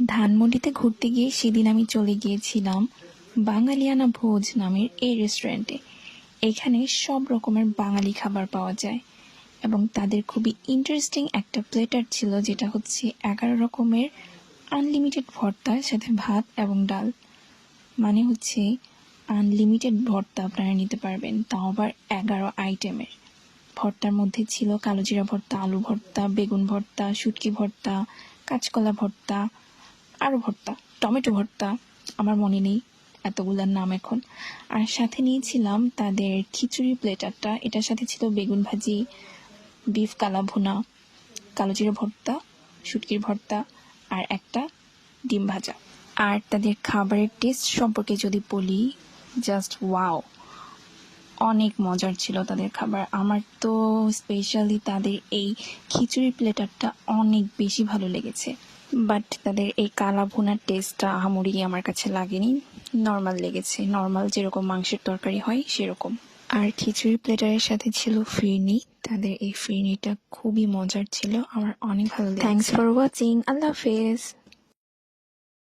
ধানমন্ডিতে ঘুরতে গিয়ে সেদিন আমি চলে গিয়েছিলাম বাঙালিয়ানা ভোজ নামের এই রেস্টুরেন্টে। এখানে সব রকমের বাঙালি খাবার পাওয়া যায় এবং তাদের খুবই ইন্টারেস্টিং একটা প্লেটার ছিল, যেটা হচ্ছে 11 রকমের আনলিমিটেড ভর্তার সাথে ভাত এবং ডাল। মানে হচ্ছে আনলিমিটেড ভর্তা আপনারা নিতে পারবেন, তাও আবার 11 আইটেমের। ভর্তার মধ্যে ছিল কালোজিরা ভর্তা, আলু ভর্তা, বেগুন ভর্তা, শুটকি ভর্তা, কাঁচকলা ভর্তা, আরও ভর্তা, টমেটো ভর্তা, আমার মনে নেই এতগুলার নাম এখন। আর সাথে নিয়েছিলাম তাদের খিচুড়ি প্লেটারটা। এটার সাথে ছিল বেগুন ভাজি, বিফ কালা ভুনা, কালোজিরা ভর্তা, শুটকির ভর্তা আর একটা ডিম ভাজা। আর তাদের খাবারের টেস্ট সম্পর্কে যদি বলি, জাস্ট ওয়াও, অনেক মজার ছিল তাদের খাবার। আমার তো স্পেশালি তাদের এই খিচুড়ি প্লেটারটা অনেক বেশি ভালো লেগেছে। বাট তাদের এই কালা ভুনার টেস্টটা আহামরি আমার কাছে লাগেনি, নর্মাল লেগেছে, নর্মাল যেরকম মাংসের তরকারি হয় সেরকম। আর খিচুড়ি প্লেটারের সাথে ছিল ফিরনি। তাদের এই ফিরনিটা খুবই মজার ছিল, আমার অনেক ভালো লেগেছে। থ্যাঙ্কস ফর ওয়াচিং, আল্লাহ হাফেজ।